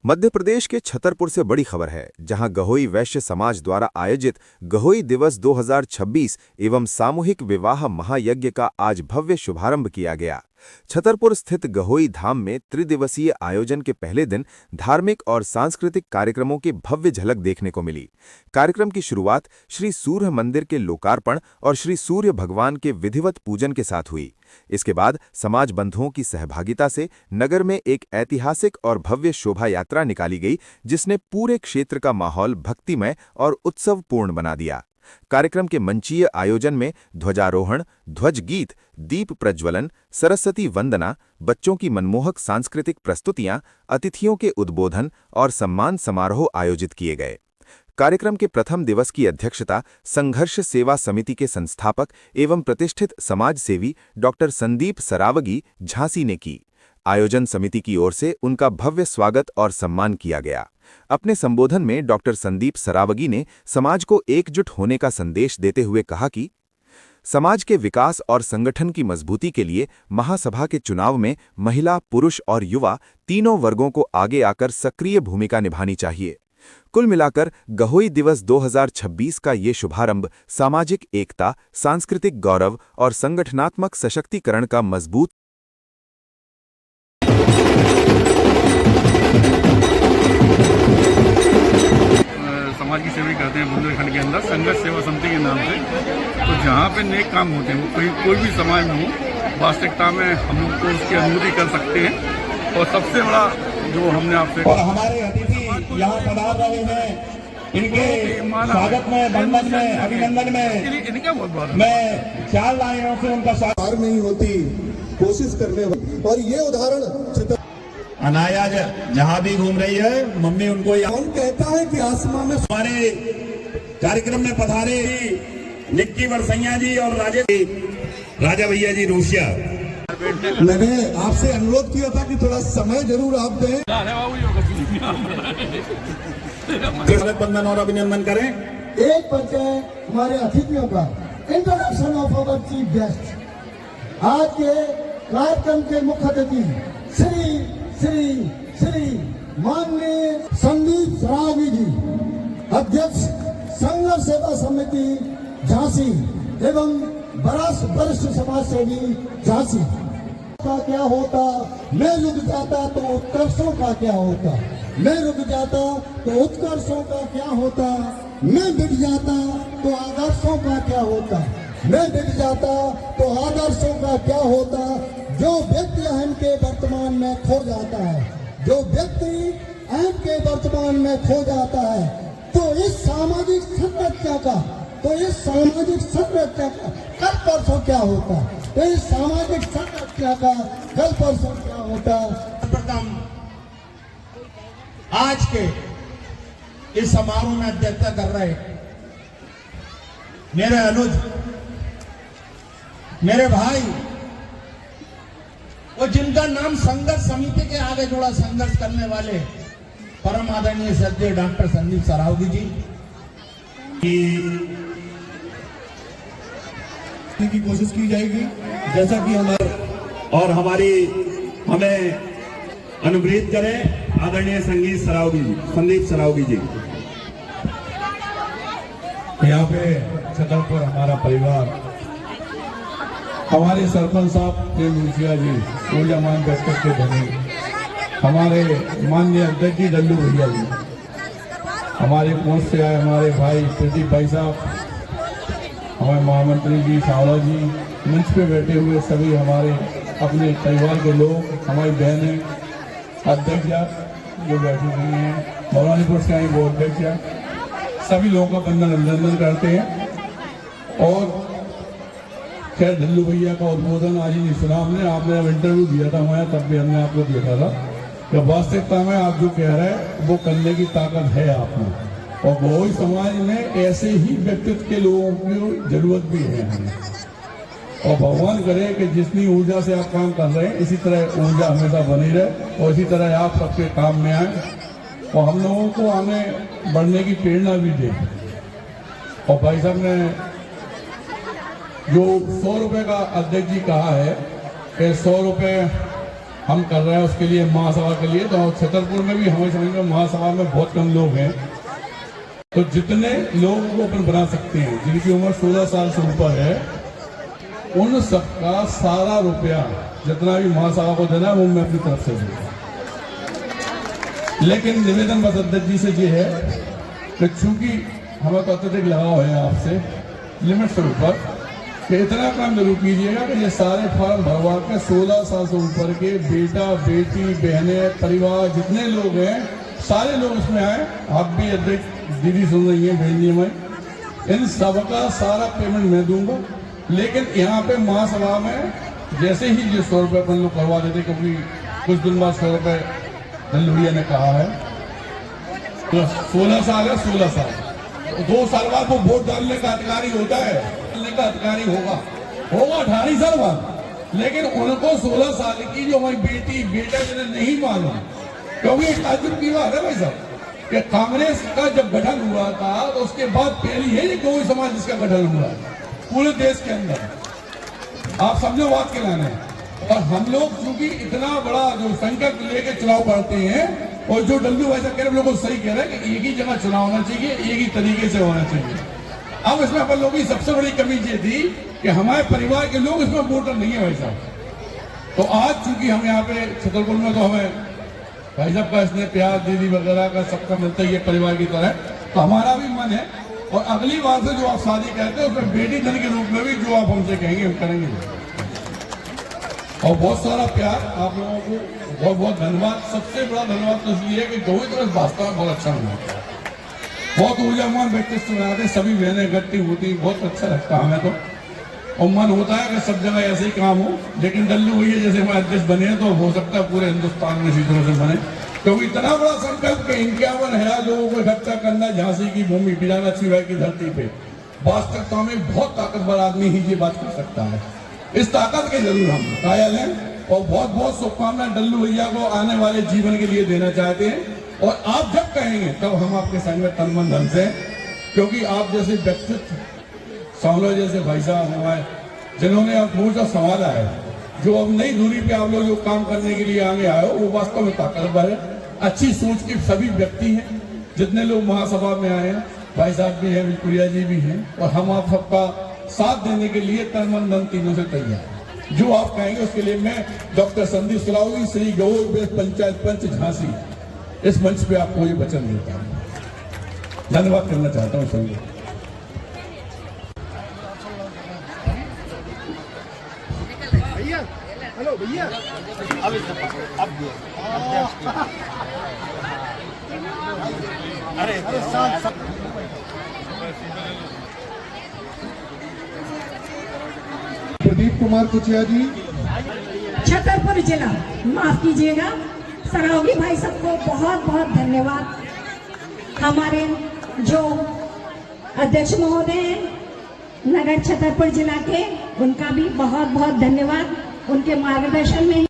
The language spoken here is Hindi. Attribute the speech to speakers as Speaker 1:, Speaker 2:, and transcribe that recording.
Speaker 1: मध्य प्रदेश के छतरपुर से बड़ी खबर है, जहां गहोई वैश्य समाज द्वारा आयोजित गहोई दिवस 2026 एवं सामूहिक विवाह महायज्ञ का आज भव्य शुभारंभ किया गया। छतरपुर स्थित गहोई धाम में त्रिदिवसीय आयोजन के पहले दिन धार्मिक और सांस्कृतिक कार्यक्रमों की भव्य झलक देखने को मिली। कार्यक्रम की शुरुआत श्री सूर्य मंदिर के लोकार्पण और श्री सूर्य भगवान के विधिवत पूजन के साथ हुई। इसके बाद समाज बंधुओं की सहभागिता से नगर में एक ऐतिहासिक और भव्य शोभा यात्रा निकाली गई, जिसने पूरे क्षेत्र का माहौल भक्तिमय और उत्सवपूर्ण बना दिया। कार्यक्रम के मंचीय आयोजन में ध्वजारोहण, ध्वज गीत, दीप प्रज्वलन, सरस्वती वंदना, बच्चों की मनमोहक सांस्कृतिक प्रस्तुतियां, अतिथियों के उद्बोधन और सम्मान समारोह आयोजित किए गए। कार्यक्रम के प्रथम दिवस की अध्यक्षता संघर्ष सेवा समिति के संस्थापक एवं प्रतिष्ठित समाज सेवी डॉक्टर संदीप सरावगी झांसी ने की। आयोजन समिति की ओर से उनका भव्य स्वागत और सम्मान किया गया। अपने संबोधन में डॉक्टर संदीप सरावगी ने समाज को एकजुट होने का संदेश देते हुए कहा कि समाज के विकास और संगठन की मजबूती के लिए महासभा के चुनाव में महिला, पुरुष और युवा तीनों वर्गों को आगे आकर सक्रिय भूमिका निभानी चाहिए। कुल मिलाकर गहोई दिवस 2026 का ये शुभारंभ सामाजिक एकता, सांस्कृतिक गौरव और संगठनात्मक सशक्तिकरण का मजबूत
Speaker 2: समाज की सेवा करते हैं बुंदेलखंड के अंदर संघर्ष सेवा समिति के नाम से। तो जहाँ पे नेक काम होते हैं वो कोई भी समाज में हो, वास्तविकता में हम लोग को उसकी अनुभूति कर सकते हैं। और सबसे बड़ा जो हमने आपसे
Speaker 3: और हमारे अतिथि यहाँ पधार रहे हैं, इनके स्वागत में, वंदन में, अभिनंदन में
Speaker 2: इनका बहुत बहुत
Speaker 3: मैं 4 लाइनों से उनका स्वागत
Speaker 4: नहीं होती कोशिश करने वाली। और ये उदाहरण
Speaker 3: अनाया जहाँ भी घूम रही है, मम्मी उनको
Speaker 4: कौन कहता है कि आसमां में
Speaker 3: हमारे कार्यक्रम में पधारे निक्की बरसैया जी और राजा भैया जी रूसिया।
Speaker 4: मैंने आपसे अनुरोध किया था कि थोड़ा समय जरूर आप दें।
Speaker 3: वंदन और अभिनंदन करें।
Speaker 5: एक परिचय हमारे अतिथियों का, introduction of our chief guest. आज के कार्यक्रम के मुख्य अतिथि श्री माननीय संदीप सरावगी जी, अध्यक्ष संघर्ष सेवा समिति झांसी एवं वरिष्ठ समाज सेवी झांसी। का क्या होता मैं रुक जाता तो उत्कर्षों का क्या होता, मैं रुक जाता तो उत्कर्षों का क्या होता, मैं बिक जाता तो आदर्शों का क्या होता, मैं बिक जाता तो आदर्शों का क्या होता। जो व्यक्ति अहम के वर्तमान में खो जाता है, जो व्यक्ति अहम के वर्तमान में खो जाता है, तो इस सामाजिक संरचना का कल परसों क्या होता, तो इस सामाजिक संरचना का कल परसों क्या होता।
Speaker 3: प्रथम आज के इस समारोह में अध्यक्षता कर रहे मेरे अनुज, मेरे भाई, वो जिनका नाम संघर्ष समिति के आगे जोड़ा, संघर्ष करने वाले परम आदरणीय सदस्य डॉक्टर संदीप सरावगी जी
Speaker 4: की कोशिश की जाएगी,
Speaker 3: जैसा कि हमारी हमें अनुग्रहित करें आदरणीय संदीप सरावगी जी।
Speaker 6: यहाँ पे छतरपुर हमारा परिवार, हमारे सरपंच साहब मुखिया जी, ऊर्जामान दस्तक के धनी, हमारे माननीय अध्यक्ष जी डल्लू भैया जी, हमारे पोस्ट से आए हमारे भाई प्रदीप भाई साहब, हमारे महामंत्री जी सावला जी, मंच पे बैठे हुए सभी हमारे अपने परिवार के लोग, हमारी बहनें, अध्यक्ष जो बैठी हुई हैं, मौलानीपुर से आई वो अध्यक्ष, सभी लोगों का वंदन अभिनंदन करते हैं। और खैर ढल्लू भैया का उद्बोधन आज ही सुना हमने, आपने इंटरव्यू दिया था हमारा, तब भी हमने आपको देखा था कि वास्तविकता में आप जो कह रहे हैं वो करने की ताकत है आप में, और गहोई समाज में ऐसे ही व्यक्तित्व के लोगों की जरूरत भी है हमें। और भगवान करे कि जितनी ऊर्जा से आप काम कर रहे हैं इसी तरह ऊर्जा हमेशा बनी रहे और इसी तरह आप सबके काम में आए और हम लोगों को आगे बढ़ने की प्रेरणा भी दे। और भाई साहब ने जो 100 रुपए का अध्यक्ष जी कहा है कि 100 रुपए हम कर रहे हैं उसके लिए महासभा के लिए। तो छतरपुर में भी हमें समझ में महासभा में बहुत कम लोग हैं, तो जितने लोग वो अपन बना सकते हैं जिनकी उम्र 16 साल से ऊपर है, उन सबका सारा रुपया जितना भी महासभा को देना है वो मैं अपनी तरफ से दूंगा। लेकिन निवेदन बस अध्यक्ष जी से ये है कि चूंकि हमें तो अत्यधिक लगाव है आपसे लिमिट से ऊपर, कि इतना काम जरूर कीजिएगा कि ये सारे फॉर्म भरवा के 16 साल से ऊपर के बेटा बेटी बहनें परिवार जितने लोग हैं सारे लोग इसमें आए। आप भी अध्यक्ष दीदी सुन रही है, भेजिए मैं इन सबका सारा पेमेंट मैं दूंगा। लेकिन यहाँ पे महासभा में जैसे ही ये 100 रुपये अपन लोग करवा देते, क्योंकि कुछ दिन बाद 100 रुपये भैया ने कहा है, तो 16 साल है 16 साल, तो 2 साल बाद वो वोट डालने का अधिकारी होता है, डालने का अधिकारी होगा 18 साल बाद। लेकिन उनको 16 साल की जो हमारी बेटी बेटा जिन्हें नहीं मालूम, क्योंकि एक ताज्जुब की बात है भाई साहब कि कांग्रेस का जब गठन हुआ था तो उसके बाद पहली है ये गौवी समाज जिसका गठन हुआ है पूरे देश के अंदर। आप समझो बात के लाने। और हम लोग चूंकि इतना बड़ा जो संकल्प लेके चुनाव करते हैं, और जो डल्लू वैसा कह रहे बिल्कुल सही कह रहे हैं कि एक ही जगह चुनाव होना चाहिए, एक ही तरीके से होना चाहिए। अब इसमें अपन लोगों की सबसे बड़ी कमी ये थी कि हमारे परिवार के लोग इसमें वोटर नहीं है भाई साहब। तो आज चूंकि हम यहाँ पे छतरपुर में तो हमें भाई साहब का इसने प्यार दीदी वगैरह का सबका मिलता ही है परिवार की तरह, तो हमारा भी मन है। और अगली बार से जो आप शादी कहते हैं उसमें बेटी धन के रूप में भी जो आप हमसे कहेंगे हम करेंगे। और बहुत सारा प्यार आप लोगों को, बहुत बहुत धन्यवाद। सबसे बड़ा धन्यवाद तो ये है कि गौरी तरफ वास्तव में बहुत अच्छा हुआ, बहुत ऊर्जावान व्यक्तित्व बनाते, सभी बहनें इकट्ठी होती, बहुत अच्छा लगता हमें तो। और मन होता है कि सब जगह ऐसे ही काम हो। लेकिन डल्लू भैया जैसे हमारे अध्यक्ष बने तो हो सकता है पूरे हिंदुस्तान में इसी तरह से बने, क्योंकि इतना बड़ा संकल्प के 51,000 लोगों को इकट्ठा करना झांसी की भूमि बिना छिवाई की धरती पे, वास्तविकता में बहुत ताकतवर आदमी ही ये बात कर सकता है। इस ताकत के जरूर हम कायल हैं और बहुत बहुत शुभकामनाएं डल्लू भैया को आने वाले जीवन के लिए देना चाहते हैं। और आप जब कहेंगे तब हम आपके संग में तन मन धन से, क्योंकि आप जैसे व्यक्तित्व सांवलो जैसे भाई साहब हमारे जिन्होंने अब मोर्चा संभाला है, जो अब नई दूरी पे आप लोग जो काम करने के लिए आगे आए हो, वो वास्तव में ताकतवर है। अच्छी सोच के सभी व्यक्ति हैं जितने लोग महासभा में आए हैं, भाई साहब भी हैं, विक्टोरिया जी भी हैं, और हम आप सबका साथ देने के लिए तन मन धन तीनों से तैयार। जो आप कहेंगे उसके लिए मैं डॉक्टर संदीप सलावी श्री गौर पंचायत पंच झांसी इस मंच पे आपको ये वचन देता हूँ। धन्यवाद करना चाहता हूँ सभी।
Speaker 5: हेलो भैया अरे
Speaker 4: प्रदीप कुमार कुचिया जी,
Speaker 7: छतरपुर जिला, माफ कीजिएगा सरावगी भाई सबको बहुत बहुत धन्यवाद। हमारे जो अध्यक्ष महोदय हैं नगर छतरपुर जिला के, उनका भी बहुत बहुत धन्यवाद। उनके मार्गदर्शन में